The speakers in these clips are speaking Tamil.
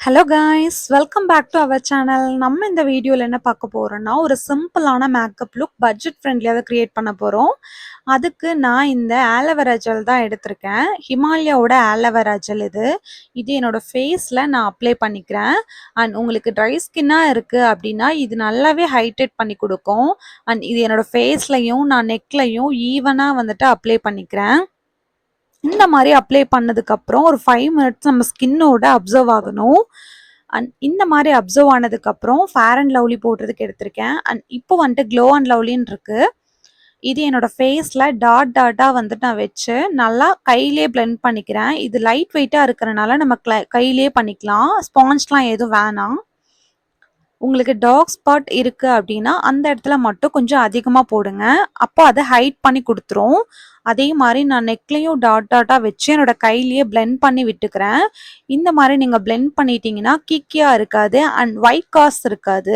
Hello guys, welcome back to our channel. நம்ம இந்த வீடியோவில் என்ன பார்க்க போகிறோன்னா, ஒரு சிம்பிளான மேக்கப் லுக் பட்ஜெட் ஃப்ரெண்ட்லியாக கிரியேட் பண்ண போகிறோம். அதுக்கு நான் இந்த ஆலோவேரா ஜெல் தான் எடுத்திருக்கேன். ஹிமாலயாவோட ஆலோவேரா ஜெல் இது. இது என்னோடய ஃபேஸில் நான் அப்ளை பண்ணிக்கிறேன். அண்ட் உங்களுக்கு ட்ரை ஸ்கின்னாக இருக்குது அப்படின்னா இது நல்லாவே ஹைட்ரேட் பண்ணி கொடுக்கும். அண்ட் இது என்னோடய ஃபேஸ்லையும் நான் நெக்லையும் ஈவனாக வந்துட்டு அப்ளை பண்ணிக்கிறேன். இந்த மாதிரி அப்ளை பண்ணதுக்கப்புறம் ஒரு 5 மினிட்ஸ் நம்ம ஸ்கின்னோட அப்சர்வ் ஆகணும். அண்ட் இந்த மாதிரி அப்சர்வ் ஆனதுக்கப்புறம் ஃபேர் அண்ட் லவ்லி போடுறதுக்கு எடுத்திருக்கேன். அண்ட் இப்போ வந்துட்டு க்ளோ அண்ட் லவ்லின்னு இருக்குது. இது என்னோடய ஃபேஸில் டாட்டாக வந்துட்டு நான் வச்சு நல்லா கையிலே பிளெண்ட் பண்ணிக்கிறேன். இது லைட் வெயிட்டாக இருக்கிறனால நம்ம கையிலே பண்ணிக்கலாம். ஸ்பாஞ்ச்லாம் எதுவும் வேணாம். உங்களுக்கு டார்க் ஸ்பாட் இருக்குது அப்படின்னா அந்த இடத்துல மட்டும் கொஞ்சம் அதிகமாக போடுங்க. அப்போ அதை ஹைட் பண்ணி கொடுத்துரும். அதே மாதிரி நான் நெக்லையும் டாட்டாக வச்சு என்னோட கையிலேயே பிளெண்ட் பண்ணி விட்டுக்கிறேன். இந்த மாதிரி நீங்கள் பிளெண்ட் பண்ணிட்டீங்கன்னா கிக்கியாக இருக்காது அண்ட் ஒயிட் காஸ்ட் இருக்காது.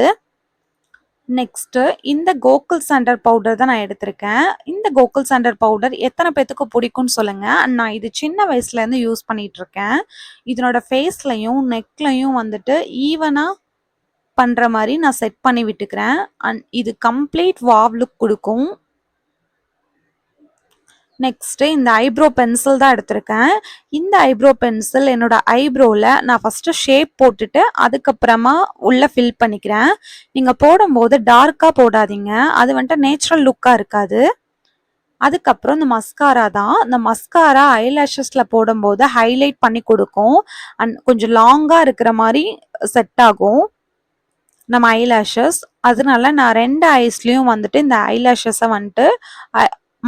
நெக்ஸ்ட்டு இந்த கோகுல் சாண்டர் பவுடர் தான் நான் எடுத்திருக்கேன். இந்த கோகுல் சாண்டர் பவுடர் எத்தனை பேத்துக்கு பிடிக்கும்னு சொல்லுங்கள். அண்ட் நான் இது சின்ன வயசுலேருந்து யூஸ் பண்ணிகிட்ருக்கேன். இதனோட ஃபேஸ்லையும் நெக்லையும் வந்துட்டு ஈவனாக பண்ணுற மாதிரி நான் செட் பண்ணி விட்டுக்கிறேன். அண்ட் இது கம்ப்ளீட் வாவ் லுக் கொடுக்கும். நெக்ஸ்ட்டு இந்த ஐப்ரோ பென்சில் தான் எடுத்திருக்கேன். இந்த ஐப்ரோ பென்சில் என்னோட ஐப்ரோவில் நான் ஃபஸ்ட்டு ஷேப் போட்டுட்டு அதுக்கப்புறமா உள்ளே ஃபில் பண்ணிக்கிறேன். நீங்கள் போடும்போது டார்க்காக போடாதீங்க, அது வந்துட்டு நேச்சுரல் லுக்காக இருக்காது. அதுக்கப்புறம் இந்த மஸ்காரா தான். இந்த மஸ்காரா ஐலாஷஸில் போடும்போது ஹைலைட் பண்ணி கொடுக்கும். அண்ட் கொஞ்சம் லாங்காக இருக்கிற மாதிரி செட் ஆகும் நம்ம ஐலாஷஸ். அதனால நான் 2 ஐஸ்லேயும் வந்துட்டு இந்த ஐலாஷஸை வந்துட்டு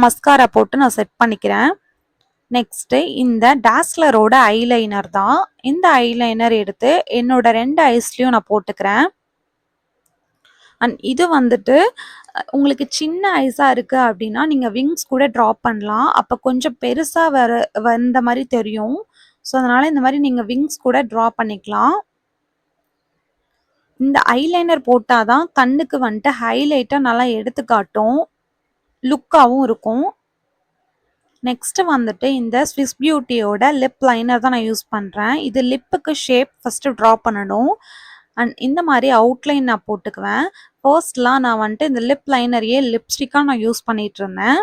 மஸ்காரா போட்டு நான் செட் பண்ணிக்கிறேன். நெக்ஸ்ட்டு இந்த டாஸ்லரோட ஐலைனர் தான். இந்த ஐலைனர் எடுத்து என்னோட 2 ஐஸ்லேயும் நான் போட்டுக்கிறேன். அண்ட் இது வந்துட்டு உங்களுக்கு சின்ன ஐஸாக இருக்குது அப்படின்னா நீங்கள் விங்ஸ் கூட ட்ராப் பண்ணலாம். அப்போ கொஞ்சம் பெருசாக வந்த மாதிரி தெரியும். ஸோ அதனால் இந்த மாதிரி நீங்கள் விங்ஸ் கூட ட்ரா பண்ணிக்கலாம். இந்த ஐலைனர் போட்டால் தான் கண்ணுக்கு வந்துட்டு ஹைலைட்டாக நல்லா எடுத்து காட்டும், லுக்காகவும் இருக்கும். நெக்ஸ்ட்டு வந்துட்டு இந்த ஸ்விஸ் பியூட்டியோட லிப் லைனர் தான் நான் யூஸ் பண்ணுறேன். இது லிப்புக்கு ஷேப் ஃபஸ்ட்டு ட்ரா பண்ணணும். அண்ட் இந்த மாதிரி அவுட்லைன் நான் போட்டுக்குவேன். ஃபர்ஸ்ட்லாம் நான் வந்துட்டு இந்த லிப் லைனரையே லிப்ஸ்டிக்காக நான் யூஸ் பண்ணிகிட்டு இருந்தேன்.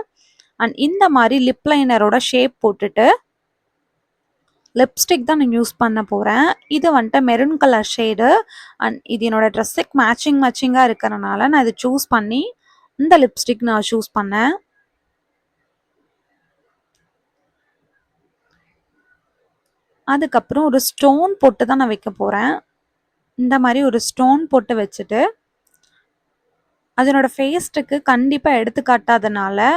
அண்ட் இந்த மாதிரி லிப் லைனரோட ஷேப் போட்டுட்டு லிப்ஸ்டிக் தான் நான் யூஸ் பண்ண போகிறேன். இது வந்துட்டு மெரூன் கலர் ஷேடு. அண்ட் இது என்னோடய ட்ரெஸ்ஸுக்கு மேட்சிங்காக இருக்கிறனால நான் இதை சூஸ் பண்ணி இந்த லிப்ஸ்டிக் நான் சூஸ் பண்ணேன். அதுக்கப்புறம் ஒரு ஸ்டோன் போட்டு தான் நான் வைக்க போகிறேன். இந்த மாதிரி ஒரு ஸ்டோன் போட்டு வச்சுட்டு அதனோட ஃபேஸ்ட்டுக்கு கண்டிப்பாக எடுத்துக்காட்டாதனால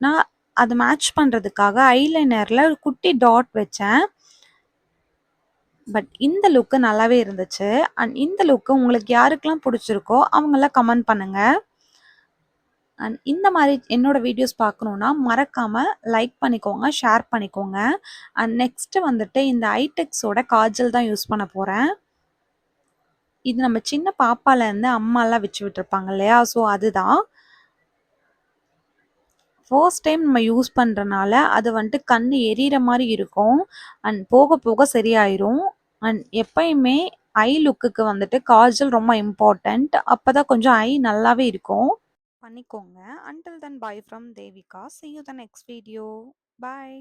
நான் அதை மேட்ச் பண்ணுறதுக்காக ஐலைனரில் ஒரு குட்டி டாட் வச்சேன். பட் இந்த லுக்கு நல்லாவே இருந்துச்சு. அண்ட் இந்த லுக்கு உங்களுக்கு யாருக்கெல்லாம் பிடிச்சிருக்கோ அவங்களாம் கமெண்ட் பண்ணுங்கள். அண்ட் இந்த மாதிரி என்னோட வீடியோஸ் பார்க்கணுன்னா மறக்காமல் லைக் பண்ணிக்கோங்க, ஷேர் பண்ணிக்கோங்க. அண்ட் நெக்ஸ்ட்டு வந்துட்டு இந்த ஐடெக்ஸோட காஜல் தான் யூஸ் பண்ண போகிறேன். இது நம்ம சின்ன பாப்பாலேருந்து அம்மாலாம் வச்சு விட்டுருப்பாங்க இல்லையா, ஸோ அதுதான் ஃபர்ஸ்ட் டைம் நம்ம யூஸ் பண்ணுறனால அது வந்துட்டு கண் எரியிற மாதிரி இருக்கும். அண்ட் போக போக சரியாயிரும். அண்ட் எப்பயுமே ஐ லுக்குக்கு வந்துட்டு காஜல் ரொம்ப இம்பார்ட்டண்ட். அப்போ தான் கொஞ்சம் ஐ நல்லாவே இருக்கும். பண்ணிக்கோங்க. Until then, bye from Devika. See you the next video. Bye.